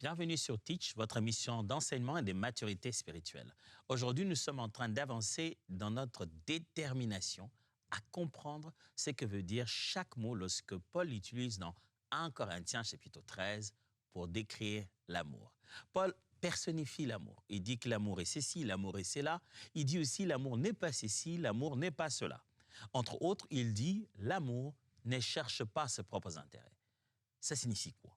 Bienvenue sur Teach, votre émission d'enseignement et de maturité spirituelle. Aujourd'hui, nous sommes en train d'avancer dans notre détermination à comprendre ce que veut dire chaque mot lorsque Paul utilise dans 1 Corinthiens chapitre 13 pour décrire l'amour. Paul personnifie l'amour. Il dit que l'amour est ceci, l'amour est cela. Il dit aussi l'amour n'est pas ceci, l'amour n'est pas cela. Entre autres, il dit l'amour ne cherche pas ses propres intérêts. Ça signifie quoi?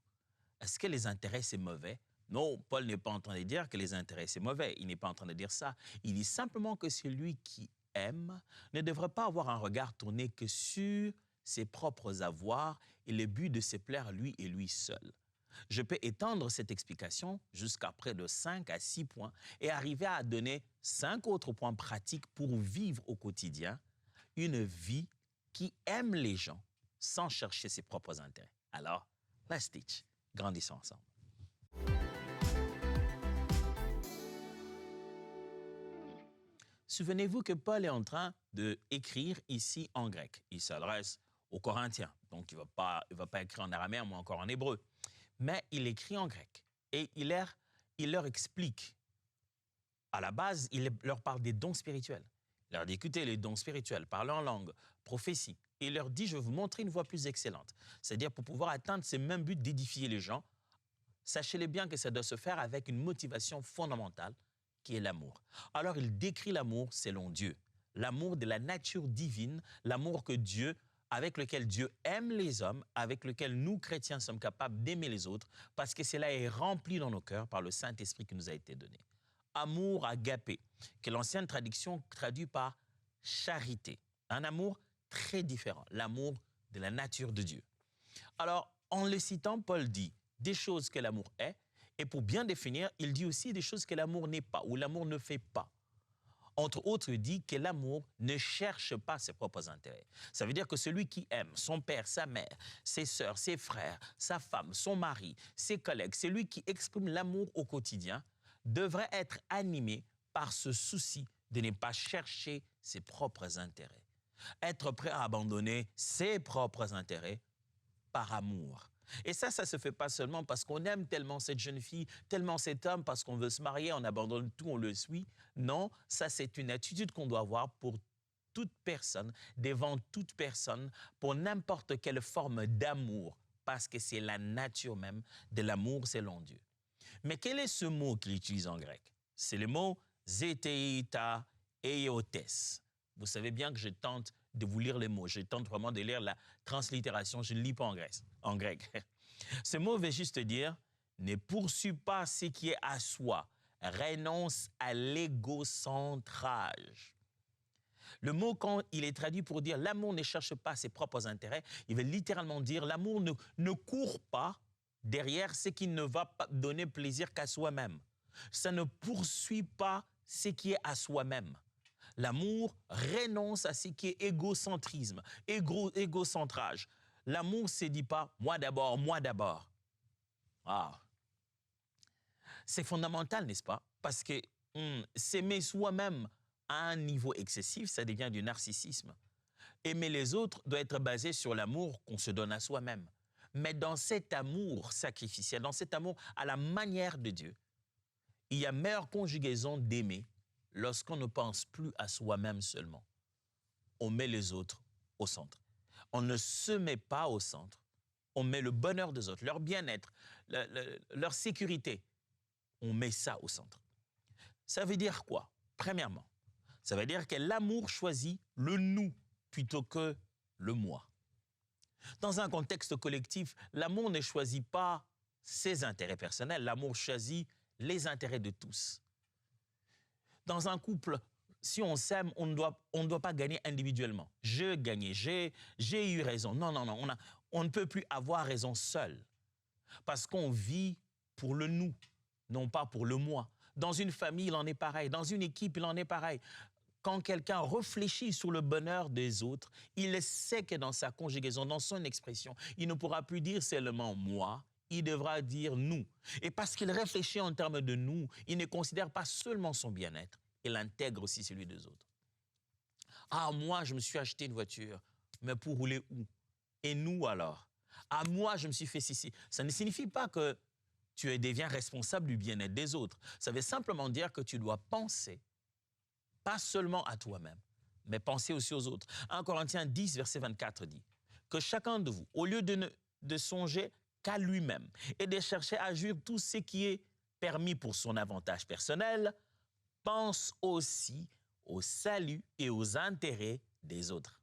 Est-ce que les intérêts, c'est mauvais? Non, Paul n'est pas en train de dire que les intérêts, c'est mauvais. Il n'est pas en train de dire ça. Il dit simplement que celui qui aime ne devrait pas avoir un regard tourné que sur ses propres avoirs et le but de se plaire à lui et lui seul. Je peux étendre cette explication jusqu'à près de 5 à 6 points et arriver à donner 5 autres points pratiques pour vivre au quotidien une vie qui aime les gens sans chercher ses propres intérêts. Alors, let's teach. Grandissons ensemble. Souvenez-vous que Paul est en train d'écrire ici en grec. Il s'adresse aux Corinthiens, donc il ne va pas écrire en araméen ou encore en hébreu. Mais il écrit en grec et il leur explique. À la base, il leur parle des dons spirituels. Il leur dit, écoutez, les dons spirituels, parler en langue, prophétie. Et il leur dit, je vais vous montrer une voie plus excellente. C'est-à-dire, pour pouvoir atteindre ce même but d'édifier les gens, sachez-le bien que ça doit se faire avec une motivation fondamentale, qui est l'amour. Alors, il décrit l'amour selon Dieu. L'amour de la nature divine, l'amour que Dieu, avec lequel Dieu aime les hommes, avec lequel nous, chrétiens, sommes capables d'aimer les autres, parce que cela est rempli dans nos cœurs par le Saint-Esprit qui nous a été donné. Amour agapé, que l'ancienne traduction traduit par charité. Un amour très différent, l'amour de la nature de Dieu. Alors, en le citant, Paul dit des choses que l'amour est, et pour bien définir, il dit aussi des choses que l'amour n'est pas, ou l'amour ne fait pas. Entre autres, il dit que l'amour ne cherche pas ses propres intérêts. Ça veut dire que celui qui aime son père, sa mère, ses sœurs, ses frères, sa femme, son mari, ses collègues, celui qui exprime l'amour au quotidien, devrait être animé par ce souci de ne pas chercher ses propres intérêts. Être prêt à abandonner ses propres intérêts par amour. Et ça se fait pas seulement parce qu'on aime tellement cette jeune fille, tellement cet homme, parce qu'on veut se marier, on abandonne tout, on le suit. Non, ça c'est une attitude qu'on doit avoir pour toute personne, devant toute personne, pour n'importe quelle forme d'amour, parce que c'est la nature même de l'amour selon Dieu. Mais quel est ce mot qu'il utilise en grec? C'est le mot zeteita eiotes. Vous savez bien que je tente de vous lire les mots. Je tente vraiment de lire la translittération. Je ne lis pas en grec. Ce mot veut juste dire « ne poursuis pas ce qui est à soi, renonce à l'égocentrage ». Le mot, quand il est traduit pour dire « l'amour ne cherche pas ses propres intérêts », il veut littéralement dire « l'amour ne court pas derrière ce qui ne va pas donner plaisir qu'à soi-même ». Ça ne poursuit pas ce qui est à soi-même. L'amour renonce à ce qui est égocentrisme, égocentrage. L'amour ne se dit pas « moi d'abord, moi d'abord ». Ah. C'est fondamental, n'est-ce pas? Parce que s'aimer soi-même à un niveau excessif, ça devient du narcissisme. Aimer les autres doit être basé sur l'amour qu'on se donne à soi-même. Mais dans cet amour sacrificiel, dans cet amour à la manière de Dieu, il y a meilleure conjugaison d'aimer lorsqu'on ne pense plus à soi-même seulement. On met les autres au centre. On ne se met pas au centre. On met le bonheur des autres, leur bien-être, leur sécurité. On met ça au centre. Ça veut dire quoi? Premièrement, ça veut dire que l'amour choisit le nous plutôt que le moi. Dans un contexte collectif, l'amour ne choisit pas ses intérêts personnels. L'amour choisit les intérêts de tous. Dans un couple, si on s'aime, on ne doit pas gagner individuellement. Je gagnais, j'ai eu raison. Non, non, non, on ne peut plus avoir raison seul. Parce qu'on vit pour le nous, non pas pour le moi. Dans une famille, il en est pareil. Dans une équipe, il en est pareil. Quand quelqu'un réfléchit sur le bonheur des autres, il sait que dans sa conjugaison, dans son expression, il ne pourra plus dire seulement « moi », il devra dire « nous ». Et parce qu'il réfléchit en termes de « nous », il ne considère pas seulement son bien-être, il intègre aussi celui des autres. « Ah, moi, je me suis acheté une voiture, mais pour rouler où? Et nous alors? Ah, moi, je me suis fait ceci. » Ça ne signifie pas que tu deviens responsable du bien-être des autres. Ça veut simplement dire que tu dois penser, pas seulement à toi-même, mais penser aussi aux autres. 1 Corinthiens 10, verset 24 dit que chacun de vous, au lieu de songer qu'à lui-même et de chercher à jouir tout ce qui est permis pour son avantage personnel, pense aussi au salut et aux intérêts des autres.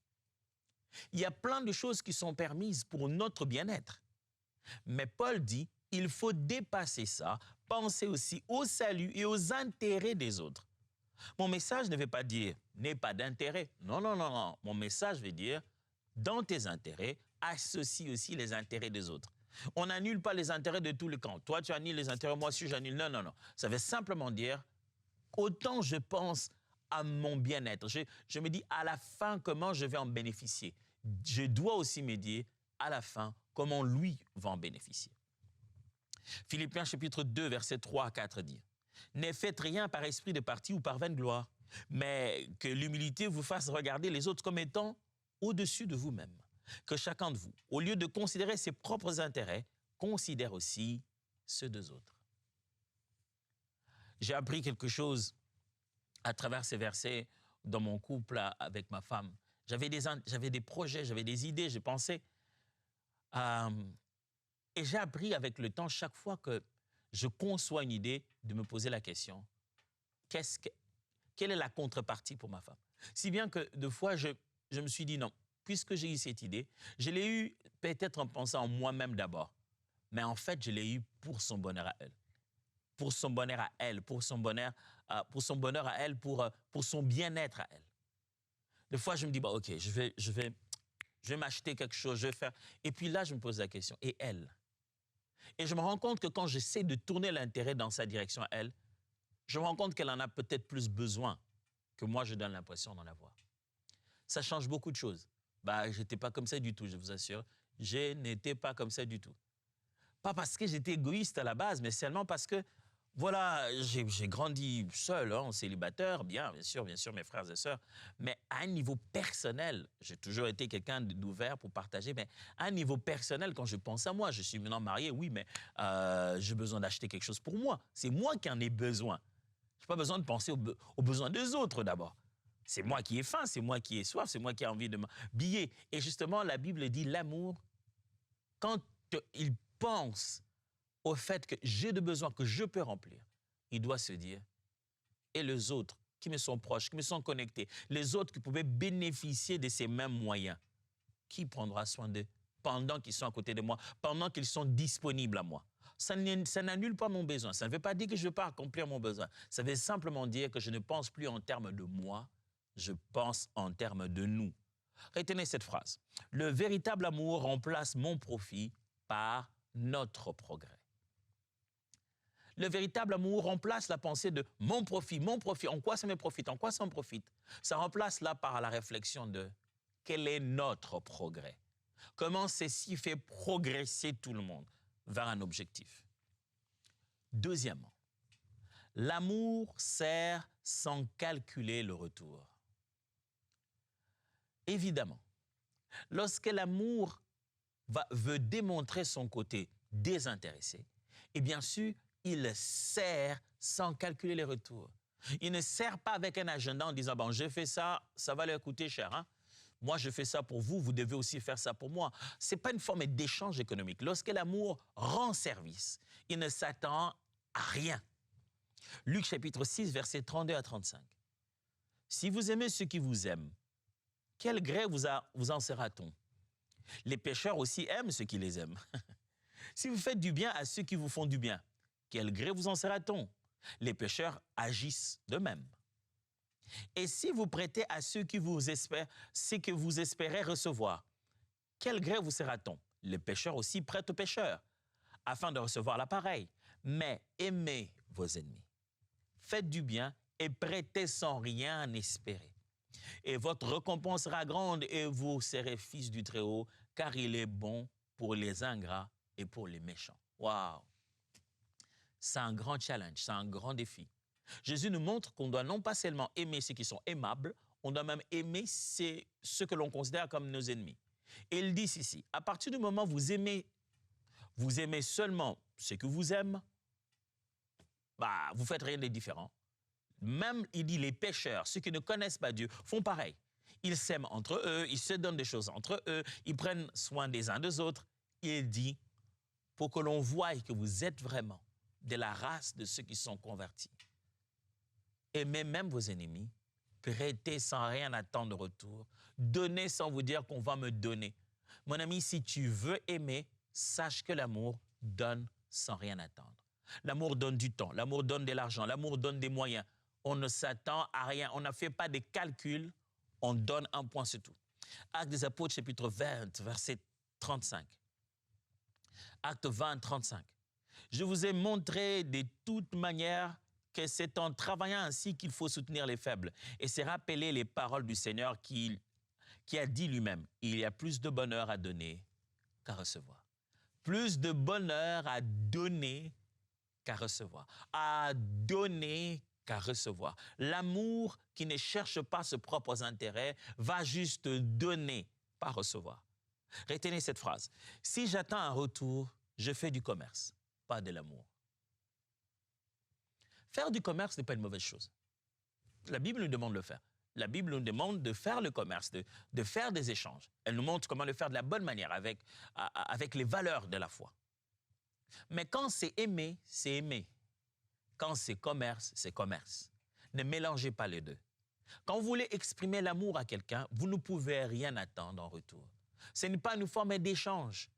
Il y a plein de choses qui sont permises pour notre bien-être. Mais Paul dit, il faut dépasser ça, penser aussi au salut et aux intérêts des autres. Mon message ne veut pas dire « n'aie pas d'intérêt ». Non, non, non, non. Mon message veut dire « dans tes intérêts, associe aussi les intérêts des autres ». On n'annule pas les intérêts de tous les camps. Toi, tu annules les intérêts, moi aussi, j'annule. Non, non, non. Ça veut simplement dire autant je pense à mon bien-être. Je me dis à la fin comment je vais en bénéficier. Je dois aussi me dire à la fin comment lui va en bénéficier. Philippiens chapitre 2, versets 3 à 4 dit « Ne faites rien par esprit de parti ou par vaine gloire, mais que l'humilité vous fasse regarder les autres comme étant au-dessus de vous-même. Que chacun de vous, au lieu de considérer ses propres intérêts, considère aussi ceux des autres. » J'ai appris quelque chose à travers ces versets dans mon couple avec ma femme. J'avais des projets, j'avais des idées, je pensais. Et j'ai appris avec le temps, chaque fois que je conçois une idée, de me poser la question, quelle est la contrepartie pour ma femme? Si bien que deux fois, je me suis dit non, puisque j'ai eu cette idée, je l'ai eue peut-être en pensant en moi-même d'abord, mais en fait, je l'ai eue pour son bonheur à elle. Pour son bonheur à elle, pour son bonheur à elle, pour son bien-être à elle. Des fois, je me dis, bah, OK, je vais m'acheter quelque chose, je vais faire. Et puis là, je me pose la question, et elle? Et je me rends compte que quand j'essaie de tourner l'intérêt dans sa direction à elle, je me rends compte qu'elle en a peut-être plus besoin que moi, je donne l'impression d'en avoir. Ça change beaucoup de choses. Bah, je n'étais pas comme ça du tout, je vous assure. Je n'étais pas comme ça du tout. Pas parce que j'étais égoïste à la base, mais seulement parce que, voilà, j'ai grandi seul, hein, célibataire, bien sûr, mes frères et sœurs, mais à un niveau personnel, j'ai toujours été quelqu'un d'ouvert pour partager, mais à un niveau personnel, quand je pense à moi, je suis maintenant marié, oui, mais j'ai besoin d'acheter quelque chose pour moi. C'est moi qui en ai besoin. Je n'ai pas besoin de penser aux besoins des autres d'abord. C'est moi qui ai faim, c'est moi qui ai soif, c'est moi qui ai envie de m'habiller. Et justement, la Bible dit l'amour, quand il pense au fait que j'ai des besoins que je peux remplir, il doit se dire, et les autres qui me sont proches, qui me sont connectés, les autres qui pouvaient bénéficier de ces mêmes moyens, qui prendra soin d'eux pendant qu'ils sont à côté de moi, pendant qu'ils sont disponibles à moi? Ça n'annule pas mon besoin. Ça ne veut pas dire que je ne vais pas accomplir mon besoin. Ça veut simplement dire que je ne pense plus en termes de moi, je pense en termes de nous. Retenez cette phrase. Le véritable amour remplace mon profit par notre progrès. Le véritable amour remplace la pensée de mon profit, en quoi ça me profite, en quoi ça me profite. Ça remplace là par la réflexion de quel est notre progrès. Comment ceci fait progresser tout le monde vers un objectif. Deuxièmement, l'amour sert sans calculer le retour. Évidemment, lorsque l'amour veut démontrer son côté désintéressé, et bien sûr, il sert sans calculer les retours. Il ne sert pas avec un agenda en disant, bon, je fais ça, ça va leur coûter cher. Hein? Moi, je fais ça pour vous, vous devez aussi faire ça pour moi. Ce n'est pas une forme d'échange économique. Lorsque l'amour rend service, il ne s'attend à rien. Luc chapitre 6, versets 32 à 35. Si vous aimez ceux qui vous aiment, quel gré vous en sera-t-on? Les pécheurs aussi aiment ceux qui les aiment. Si vous faites du bien à ceux qui vous font du bien, quel gré vous en sera-t-on? Les pécheurs agissent de même. Et si vous prêtez à ceux qui vous espèrent, ce que vous espérez recevoir, quel gré vous sera-t-on? Les pécheurs aussi prêtent aux pécheurs, afin de recevoir l'appareil. Mais aimez vos ennemis. Faites du bien et prêtez sans rien espérer. Et votre récompense sera grande et vous serez fils du Très-Haut, car il est bon pour les ingrats et pour les méchants. Waouh! C'est un grand challenge, c'est un grand défi. Jésus nous montre qu'on doit non pas seulement aimer ceux qui sont aimables, on doit même aimer ceux que l'on considère comme nos ennemis. Et il dit ici, à partir du moment où vous aimez vous aimez seulement ceux que vous aiment, bah, vous faites rien de différent. Même, il dit, les pécheurs, ceux qui ne connaissent pas Dieu, font pareil. Ils s'aiment entre eux, ils se donnent des choses entre eux, ils prennent soin des uns des autres. Il dit, pour que l'on voie que vous êtes vraiment de la race de ceux qui sont convertis. Aimez même vos ennemis, prêtez sans rien attendre de retour, donnez sans vous dire qu'on va me donner. Mon ami, si tu veux aimer, sache que l'amour donne sans rien attendre. L'amour donne du temps, l'amour donne de l'argent, l'amour donne des moyens. On ne s'attend à rien, on ne fait pas de calculs, on donne un point, c'est tout. Actes des Apôtres, chapitre 20, verset 35. Acte 20, 35. Je vous ai montré de toute manière que c'est en travaillant ainsi qu'il faut soutenir les faibles. Et c'est rappeler les paroles du Seigneur qui a dit lui-même, il y a plus de bonheur à donner qu'à recevoir. Plus de bonheur à donner qu'à recevoir. À donner qu'à recevoir. L'amour qui ne cherche pas ses propres intérêts va juste donner, pas recevoir. Retenez cette phrase. Si j'attends un retour, je fais du commerce, pas de l'amour. Faire du commerce n'est pas une mauvaise chose. La Bible nous demande de le faire. La Bible nous demande de faire le commerce, de faire des échanges. Elle nous montre comment le faire de la bonne manière, avec les valeurs de la foi. Mais quand c'est aimer, c'est aimer. Quand c'est commerce, c'est commerce. Ne mélangez pas les deux. Quand vous voulez exprimer l'amour à quelqu'un, vous ne pouvez rien attendre en retour. Ce n'est pas une forme d'échange.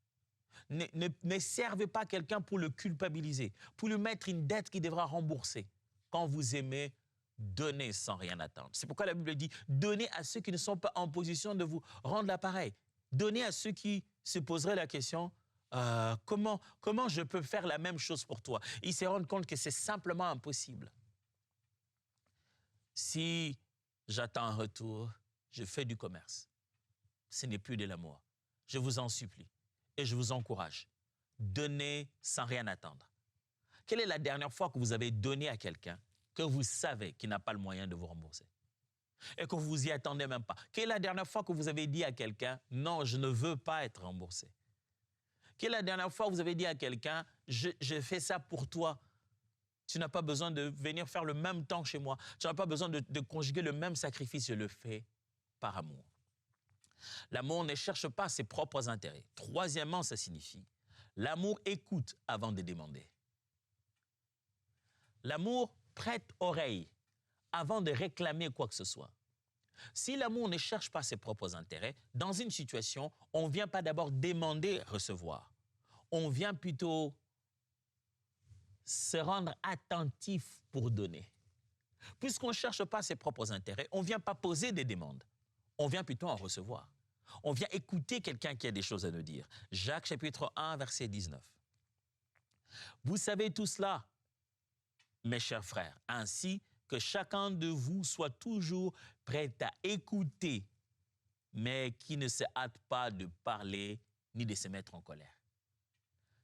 Ne servez pas quelqu'un pour le culpabiliser, pour lui mettre une dette qu'il devra rembourser. Quand vous aimez, donnez sans rien attendre. C'est pourquoi la Bible dit, donnez à ceux qui ne sont pas en position de vous rendre l'appareil. Donnez à ceux qui se poseraient la question, comment je peux faire la même chose pour toi? Ils se rendent compte que c'est simplement impossible. Si j'attends un retour, je fais du commerce. Ce n'est plus de l'amour. Je vous en supplie et je vous encourage. Donnez sans rien attendre. Quelle est la dernière fois que vous avez donné à quelqu'un que vous savez qu'il n'a pas le moyen de vous rembourser et que vous y attendez même pas? Quelle est la dernière fois que vous avez dit à quelqu'un, non, je ne veux pas être remboursé? Quelle est la dernière fois que vous avez dit à quelqu'un, je fais ça pour toi, tu n'as pas besoin de venir faire le même temps chez moi, tu n'as pas besoin de conjuguer le même sacrifice, je le fais par amour. L'amour ne cherche pas ses propres intérêts. Troisièmement, ça signifie, l'amour écoute avant de demander. L'amour prête oreille avant de réclamer quoi que ce soit. Si l'amour ne cherche pas ses propres intérêts, dans une situation, on ne vient pas d'abord demander recevoir. On vient plutôt se rendre attentif pour donner. Puisqu'on ne cherche pas ses propres intérêts, on ne vient pas poser des demandes. On vient plutôt en recevoir. On vient écouter quelqu'un qui a des choses à nous dire. Jacques chapitre 1, verset 19. Vous savez tout cela, mes chers frères, ainsi que chacun de vous soit toujours prêt à écouter, mais qui ne se hâte pas de parler ni de se mettre en colère.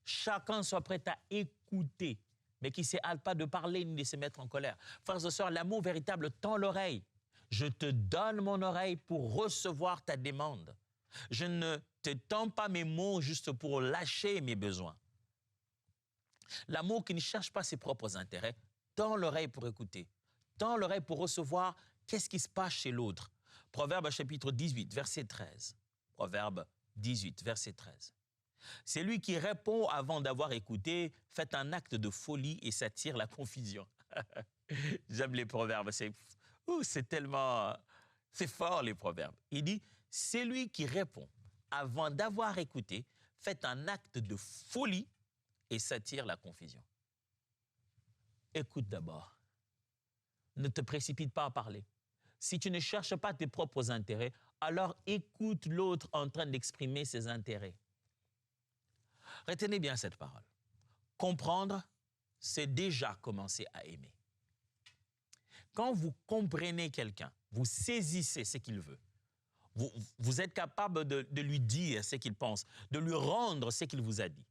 Chacun soit prêt à écouter, mais qui ne se hâte pas de parler ni de se mettre en colère. Frères et sœurs, l'amour véritable tend l'oreille. Je te donne mon oreille pour recevoir ta demande. Je ne te tends pas mes mots juste pour lâcher mes besoins. L'amour qui ne cherche pas ses propres intérêts tend l'oreille pour écouter, tend l'oreille pour recevoir qu'est-ce qui se passe chez l'autre. Proverbe chapitre 18, verset 13. Proverbe 18, verset 13. C'est lui qui répond avant d'avoir écouté, fait un acte de folie et s'attire la confusion. J'aime les proverbes, c'est fort les proverbes. Il dit, c'est lui qui répond avant d'avoir écouté, fait un acte de folie et s'attire la confusion. Écoute d'abord. Ne te précipite pas à parler. Si tu ne cherches pas tes propres intérêts, alors écoute l'autre en train d'exprimer ses intérêts. Retenez bien cette parole. Comprendre, c'est déjà commencer à aimer. Quand vous comprenez quelqu'un, vous saisissez ce qu'il veut, vous êtes capable de lui dire ce qu'il pense, de lui rendre ce qu'il vous a dit.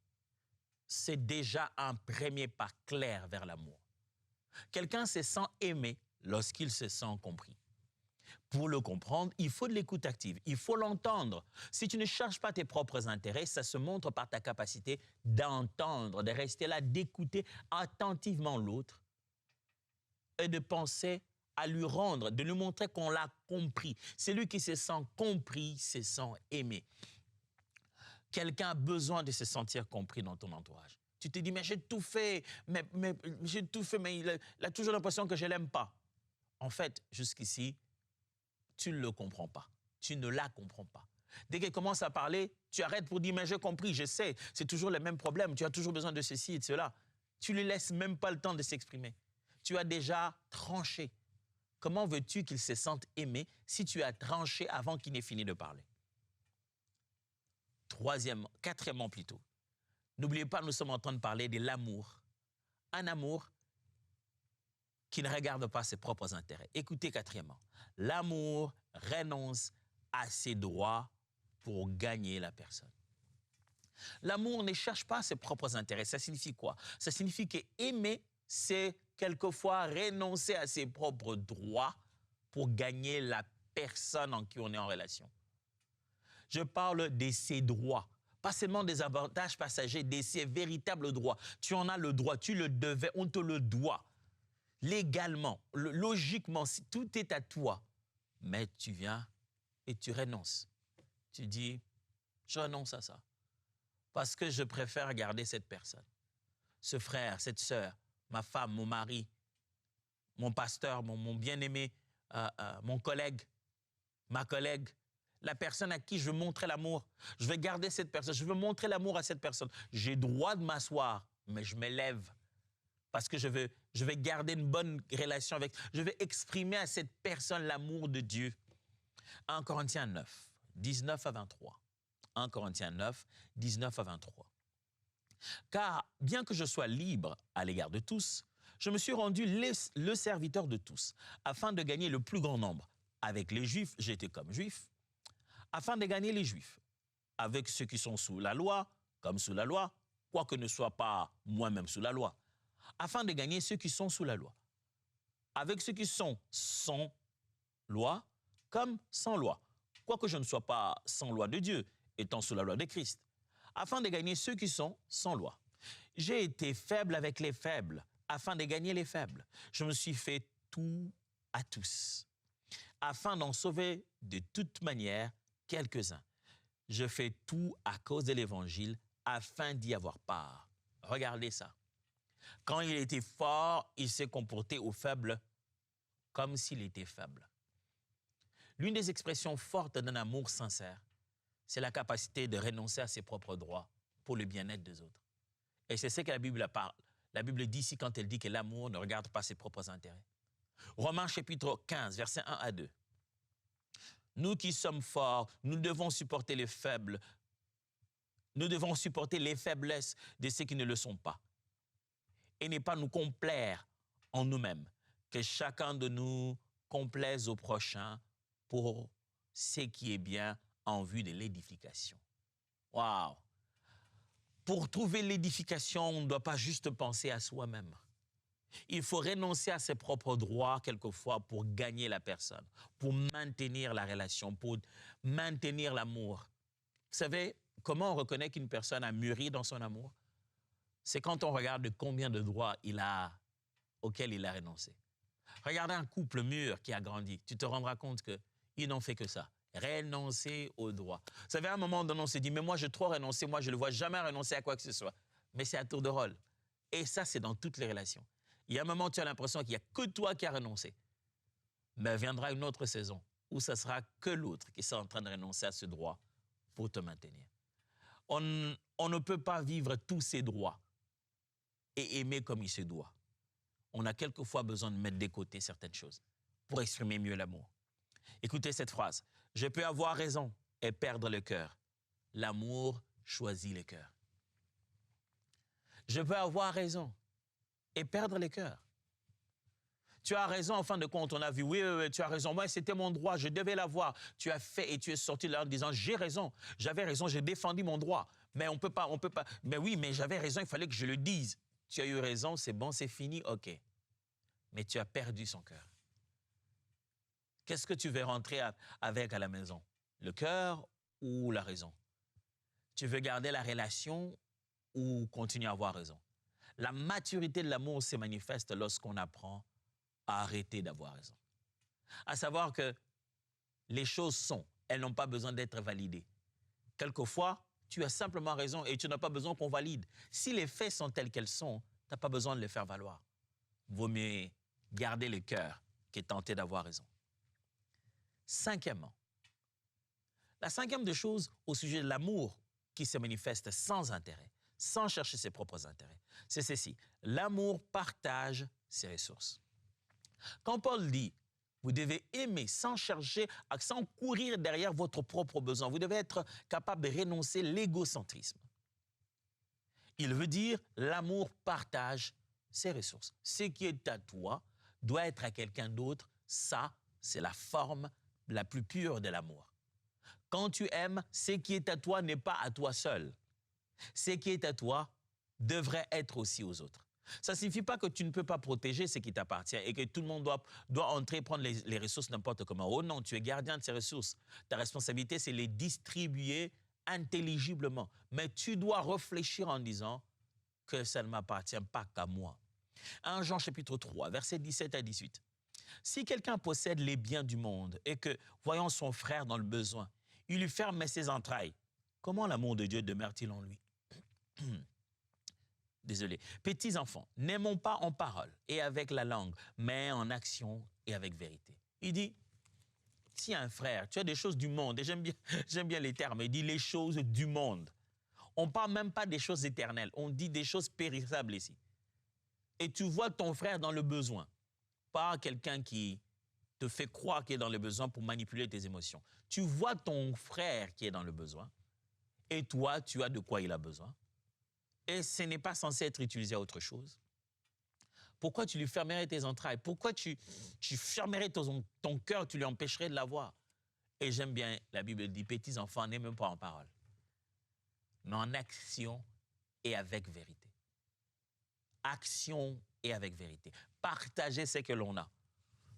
C'est déjà un premier pas clair vers l'amour. Quelqu'un se sent aimé lorsqu'il se sent compris. Pour le comprendre, il faut de l'écoute active, il faut l'entendre. Si tu ne cherches pas tes propres intérêts, ça se montre par ta capacité d'entendre, de rester là, d'écouter attentivement l'autre et de penser à lui rendre, de lui montrer qu'on l'a compris. Celui qui se sent compris se sent aimé. Quelqu'un a besoin de se sentir compris dans ton entourage. Tu te dis, mais j'ai tout fait, mais il a toujours l'impression que je ne l'aime pas. En fait, jusqu'ici, tu ne le comprends pas. Tu ne la comprends pas. Dès qu'elle commence à parler, tu arrêtes pour dire, mais j'ai compris, je sais, c'est toujours le même problème, tu as toujours besoin de ceci et de cela. Tu ne lui laisses même pas le temps de s'exprimer. Tu as déjà tranché. Comment veux-tu qu'il se sente aimé si tu as tranché avant qu'il n'ait fini de parler? Quatrièmement plutôt, n'oubliez pas, nous sommes en train de parler de l'amour. Un amour qui ne regarde pas ses propres intérêts. Écoutez, quatrièmement, l'amour renonce à ses droits pour gagner la personne. L'amour ne cherche pas ses propres intérêts. Ça signifie quoi? Ça signifie qu'aimer, c'est quelquefois renoncer à ses propres droits pour gagner la personne en qui on est en relation. Je parle de ses droits, pas seulement des avantages passagers, de ses véritables droits. Tu en as le droit, tu le devais, on te le doit. Légalement, logiquement, tout est à toi. Mais tu viens et tu renonces. Tu dis, je renonce à ça. Parce que je préfère garder cette personne. Ce frère, cette sœur, ma femme, mon mari, mon pasteur, mon bien-aimé, mon collègue, ma collègue, la personne à qui je veux montrer l'amour. Je vais garder cette personne, je veux montrer l'amour à cette personne. J'ai droit de m'asseoir, mais je me lève parce que je vais garder une bonne relation avec, je vais exprimer à cette personne l'amour de Dieu. 1 Corinthiens 9, 19 à 23. 1 Corinthiens 9, 19 à 23. Car bien que je sois libre à l'égard de tous, je me suis rendu le serviteur de tous, afin de gagner le plus grand nombre. Avec les Juifs, j'étais comme Juif, afin de gagner les Juifs. Avec ceux qui sont sous la loi, comme sous la loi, quoique ne sois pas moi-même sous la loi, afin de gagner ceux qui sont sous la loi. Avec ceux qui sont sans loi, comme sans loi, quoique je ne sois pas sans loi de Dieu, étant sous la loi de Christ, afin de gagner ceux qui sont sans loi. J'ai été faible avec les faibles, afin de gagner les faibles. Je me suis fait tout à tous, afin d'en sauver de toute manière quelques-uns. Je fais tout à cause de l'Évangile, afin d'y avoir part. Regardez ça. Quand il était fort, il s'est comporté aux faibles comme s'il était faible. L'une des expressions fortes d'un amour sincère, c'est la capacité de renoncer à ses propres droits pour le bien-être des autres. Et c'est ce que la Bible parle. La Bible dit ici quand elle dit que l'amour ne regarde pas ses propres intérêts. Romains chapitre 15, versets 1 à 2. Nous qui sommes forts, nous devons supporter les faibles. Nous devons supporter les faiblesses de ceux qui ne le sont pas. Et ne pas nous complaire en nous-mêmes. Que chacun de nous complaise au prochain pour ce qui est bien en vue de l'édification. Waouh! Pour trouver l'édification, on ne doit pas juste penser à soi-même. Il faut renoncer à ses propres droits quelquefois pour gagner la personne, pour maintenir la relation, pour maintenir l'amour. Vous savez, comment on reconnaît qu'une personne a mûri dans son amour? C'est quand on regarde combien de droits auxquels il a renoncé. Regardez un couple mûr qui a grandi. Tu te rendras compte qu'il n'en fait que ça. Renoncer aux droits. Vous savez, à un moment donné, on s'est dit, mais moi, j'ai trop renoncé. Moi, je ne le vois jamais renoncer à quoi que ce soit. Mais c'est à tour de rôle. Et ça, c'est dans toutes les relations. Il y a un moment où tu as l'impression qu'il n'y a que toi qui as renoncé. Mais viendra une autre saison où ce sera que l'autre qui sera en train de renoncer à ce droit pour te maintenir. On ne peut pas vivre tous ces droits et aimer comme il se doit. On a quelquefois besoin de mettre de côté certaines choses pour exprimer mieux l'amour. Écoutez cette phrase. Je peux avoir raison et perdre le cœur. L'amour choisit le cœur. Je peux avoir raison et perdre le cœur. Tu as raison, en fin de compte, on a vu, oui, tu as raison, moi, c'était mon droit, je devais l'avoir. Tu as fait et tu es sorti là en disant, j'ai raison, j'avais raison, j'ai défendu mon droit. Mais on peut pas. Mais oui, mais j'avais raison, il fallait que je le dise. Tu as eu raison, c'est bon, c'est fini, ok. Mais tu as perdu son cœur. Qu'est-ce que tu veux rentrer avec à la maison? Le cœur ou la raison? Tu veux garder la relation ou continuer à avoir raison? La maturité de l'amour se manifeste lorsqu'on apprend à arrêter d'avoir raison. À savoir que les choses sont, elles n'ont pas besoin d'être validées. Quelquefois, tu as simplement raison et tu n'as pas besoin qu'on valide. Si les faits sont tels qu'ils sont, tu n'as pas besoin de les faire valoir. Vaut mieux garder le cœur que tenter d'avoir raison. Cinquièmement, la cinquième des choses au sujet de l'amour qui se manifeste sans intérêt, sans chercher ses propres intérêts, c'est ceci. L'amour partage ses ressources. Quand Paul dit, vous devez aimer sans chercher, sans courir derrière votre propre besoin. Vous devez être capable de renoncer l'égocentrisme. Il veut dire, l'amour partage ses ressources. Ce qui est à toi doit être à quelqu'un d'autre. Ça, c'est la forme la plus pure de l'amour. Quand tu aimes, ce qui est à toi n'est pas à toi seul. Ce qui est à toi devrait être aussi aux autres. Ça ne signifie pas que tu ne peux pas protéger ce qui t'appartient et que tout le monde doit entrer prendre les ressources n'importe comment. Oh non, tu es gardien de ces ressources. Ta responsabilité, c'est les distribuer intelligiblement. Mais tu dois réfléchir en disant que ça ne m'appartient pas qu'à moi. 1 Jean chapitre 3, versets 17 à 18. Si quelqu'un possède les biens du monde et que, voyant son frère dans le besoin, il lui ferme ses entrailles, comment l'amour de Dieu demeure-t-il en lui? Désolé. Petits enfants, n'aimons pas en parole et avec la langue, mais en action et avec vérité. Il dit, si un frère, tu as des choses du monde, et j'aime bien les termes, il dit les choses du monde. On ne parle même pas des choses éternelles, on dit des choses périssables ici. Et tu vois ton frère dans le besoin, pas quelqu'un qui te fait croire qu'il est dans le besoin pour manipuler tes émotions. Tu vois ton frère qui est dans le besoin, et toi, tu as de quoi il a besoin. Et ce n'est pas censé être utilisé à autre chose. Pourquoi tu lui fermerais tes entrailles? Pourquoi tu fermerais ton cœur, tu lui empêcherais de l'avoir? Et j'aime bien, la Bible dit, petits enfants, n'aiment même pas en parole, mais en action et avec vérité. Action et avec vérité. Partagez ce que l'on a.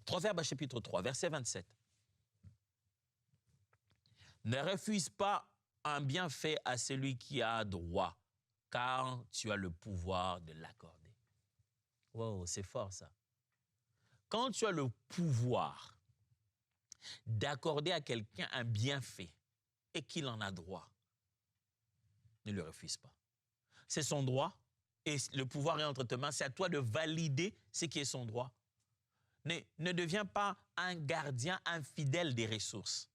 Proverbe chapitre 3, verset 27. Ne refuse pas un bienfait à celui qui a droit, car tu as le pouvoir de l'accorder. Wow, c'est fort ça. Quand tu as le pouvoir d'accorder à quelqu'un un bienfait et qu'il en a droit, ne le refuse pas. C'est son droit et le pouvoir est entre tes mains. C'est à toi de valider ce qui est son droit. Ne deviens pas un gardien infidèle des ressources.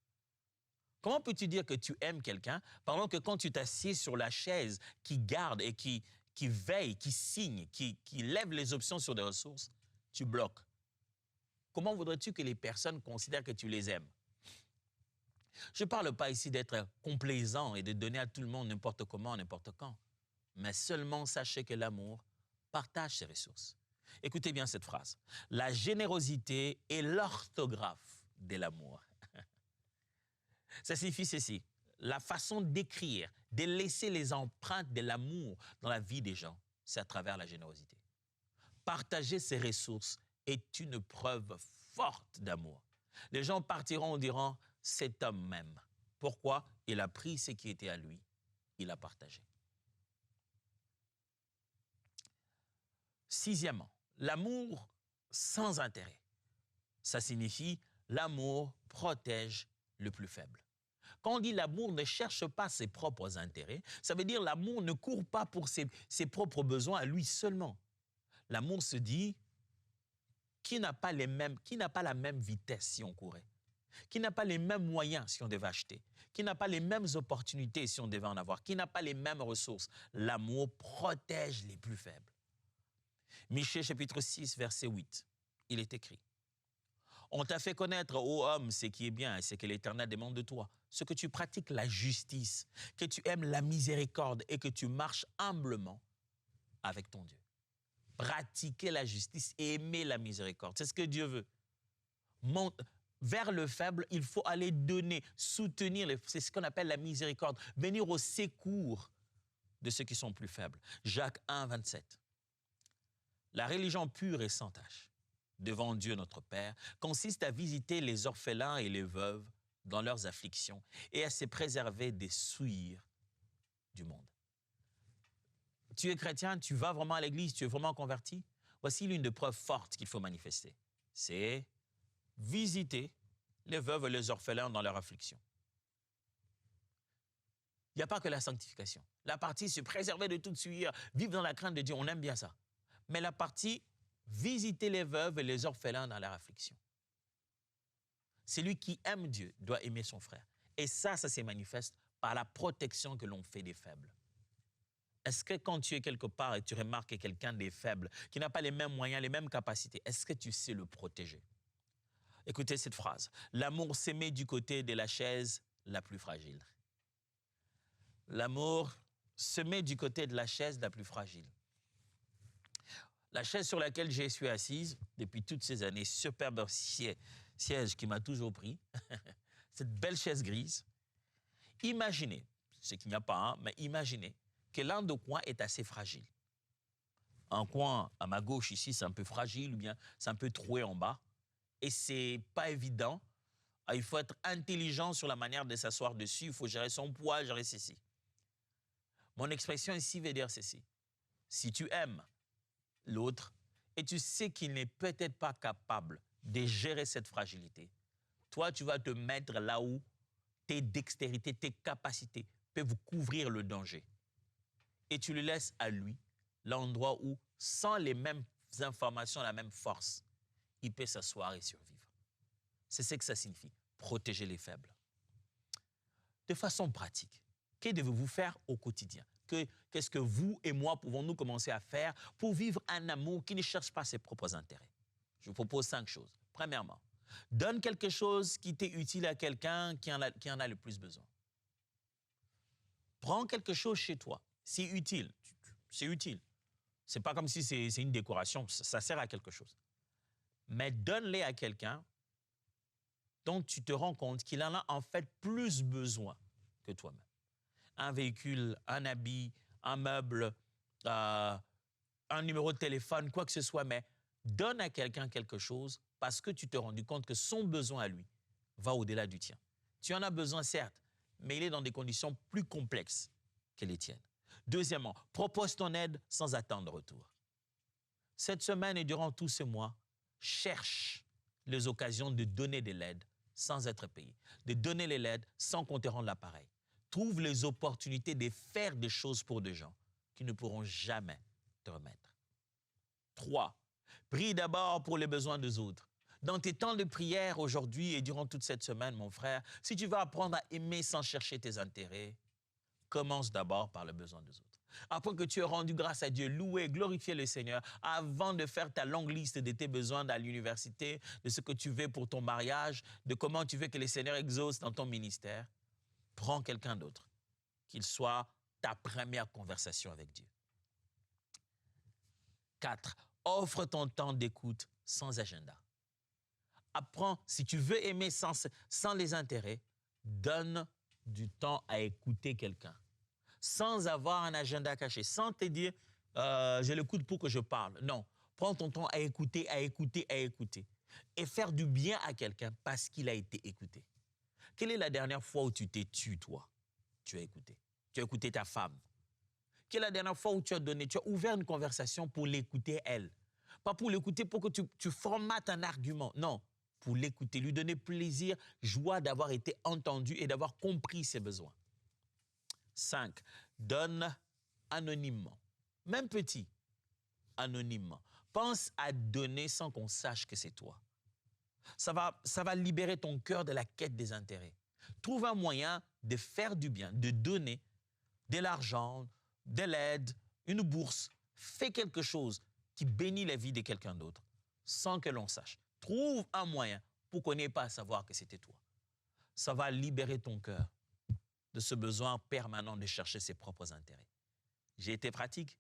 Comment peux-tu dire que tu aimes quelqu'un pendant que quand tu t'assieds sur la chaise qui garde et qui veille, qui signe, qui lève les options sur des ressources, tu bloques? Comment voudrais-tu que les personnes considèrent que tu les aimes? Je ne parle pas ici d'être complaisant et de donner à tout le monde n'importe comment, n'importe quand. Mais seulement sachez que l'amour partage ses ressources. Écoutez bien cette phrase. La générosité est l'orthographe de l'amour. Ça signifie ceci, la façon d'écrire, de laisser les empreintes de l'amour dans la vie des gens, c'est à travers la générosité. Partager ses ressources est une preuve forte d'amour. Les gens partiront et diront, cet homme m'aime. Pourquoi? Il a pris ce qui était à lui, il a partagé. Sixièmement, l'amour sans intérêt. Ça signifie l'amour protège le plus faible. Quand on dit l'amour ne cherche pas ses propres intérêts, ça veut dire l'amour ne court pas pour ses propres besoins à lui seulement. L'amour se dit qui n'a pas la même vitesse si on courait, qui n'a pas les mêmes moyens si on devait acheter, qui n'a pas les mêmes opportunités si on devait en avoir, qui n'a pas les mêmes ressources. L'amour protège les plus faibles. Michée chapitre 6, verset 8, il est écrit. On t'a fait connaître, ô homme, ce qui est bien et ce que l'Éternel demande de toi, ce que tu pratiques la justice, que tu aimes la miséricorde et que tu marches humblement avec ton Dieu. Pratiquer la justice et aimer la miséricorde, c'est ce que Dieu veut. Vers le faible, il faut aller donner, soutenir, c'est ce qu'on appelle la miséricorde, venir au secours de ceux qui sont plus faibles. Jacques 1, 27. La religion pure et sans tache devant Dieu notre Père consiste à visiter les orphelins et les veuves dans leurs afflictions et à se préserver des souillures du monde. Tu es chrétien, tu vas vraiment à l'église, tu es vraiment converti? Voici l'une des preuves fortes qu'il faut manifester. C'est visiter les veuves et les orphelins dans leur affliction. Il n'y a pas que la sanctification. La partie se préserver de toute souillure, vivre dans la crainte de Dieu, on aime bien ça. Mais la partie visiter les veuves et les orphelins dans leur affliction. Celui qui aime Dieu doit aimer son frère. Et ça se manifeste par la protection que l'on fait des faibles. Est-ce que quand tu es quelque part et tu remarques que quelqu'un est faible, qui n'a pas les mêmes moyens, les mêmes capacités, est-ce que tu sais le protéger? Écoutez cette phrase. L'amour se met du côté de la chaise la plus fragile. L'amour se met du côté de la chaise la plus fragile. La chaise sur laquelle je suis assise depuis toutes ces années, superbe siège qui m'a toujours pris, cette belle chaise grise. Imaginez, ce qu'il n'y a pas, hein, mais imaginez que l'un des coins est assez fragile. Un coin à ma gauche ici, c'est un peu fragile ou bien c'est un peu troué en bas. Et c'est pas évident. Il faut être intelligent sur la manière de s'asseoir dessus. Il faut gérer son poids, gérer ceci. Mon expression ici veut dire ceci. Si tu aimes l'autre et tu sais qu'il n'est peut-être pas capable de gérer cette fragilité, toi, tu vas te mettre là où tes dextérités, tes capacités peuvent couvrir le danger. Et tu le laisses à lui, l'endroit où, sans les mêmes informations, la même force, il peut s'asseoir et survivre. C'est ce que ça signifie, protéger les faibles. De façon pratique, que devez-vous faire au quotidien? Qu'est-ce que vous et moi pouvons-nous commencer à faire pour vivre un amour qui ne cherche pas ses propres intérêts? Je vous propose 5 choses. Premièrement, donne quelque chose qui t'est utile à quelqu'un qui en a le plus besoin. Prends quelque chose chez toi. C'est utile. C'est utile. Ce n'est pas comme si c'est une décoration. Ça sert à quelque chose. Mais donne-les à quelqu'un dont tu te rends compte qu'il en a en fait plus besoin que toi-même. Un véhicule, un habit, un meuble, un numéro de téléphone, quoi que ce soit, mais donne à quelqu'un quelque chose parce que tu t'es rendu compte que son besoin à lui va au-delà du tien. Tu en as besoin, certes, mais il est dans des conditions plus complexes que les tiennes. Deuxièmement, propose ton aide sans attendre retour. Cette semaine et durant tout ce mois, cherche les occasions de donner de l'aide sans être payé, de donner de l'aide sans qu'on te rende l'appareil. Trouve les opportunités de faire des choses pour des gens qui ne pourront jamais te remettre. 3. Prie d'abord pour les besoins des autres. Dans tes temps de prière aujourd'hui et durant toute cette semaine, mon frère, si tu vas apprendre à aimer sans chercher tes intérêts, commence d'abord par le besoin des autres. Après que tu aies rendu grâce à Dieu, loué, glorifié le Seigneur, avant de faire ta longue liste de tes besoins à l'université, de ce que tu veux pour ton mariage, de comment tu veux que le Seigneur exauce dans ton ministère, prends quelqu'un d'autre, qu'il soit ta première conversation avec Dieu. 4. Offre ton temps d'écoute sans agenda. Apprends, si tu veux aimer sans les intérêts, donne du temps à écouter quelqu'un, sans avoir un agenda caché, sans te dire je l'écoute pour que je parle. Non, prends ton temps à écouter, à écouter, à écouter. Et faire du bien à quelqu'un parce qu'il a été écouté. Quelle est la dernière fois où tu t'es tu, toi? Tu as écouté. Tu as écouté ta femme. Quelle est la dernière fois où tu as ouvert une conversation pour l'écouter elle? Pas pour l'écouter pour que tu formates un argument. Non, pour l'écouter, lui donner plaisir, joie d'avoir été entendu et d'avoir compris ses besoins. 5. Donne anonymement. Même petit, anonymement. Pense à donner sans qu'on sache que c'est toi. Ça va libérer ton cœur de la quête des intérêts. Trouve un moyen de faire du bien, de donner de l'argent, de l'aide, une bourse. Fais quelque chose qui bénit la vie de quelqu'un d'autre sans que l'on sache. Trouve un moyen pour qu'on n'ait pas à savoir que c'était toi. Ça va libérer ton cœur de ce besoin permanent de chercher ses propres intérêts. J'ai été pratique?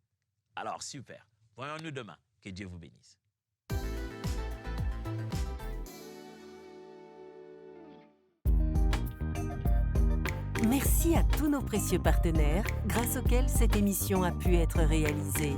Alors super. Voyons-nous demain. Que Dieu vous bénisse. Merci à tous nos précieux partenaires grâce auxquels cette émission a pu être réalisée.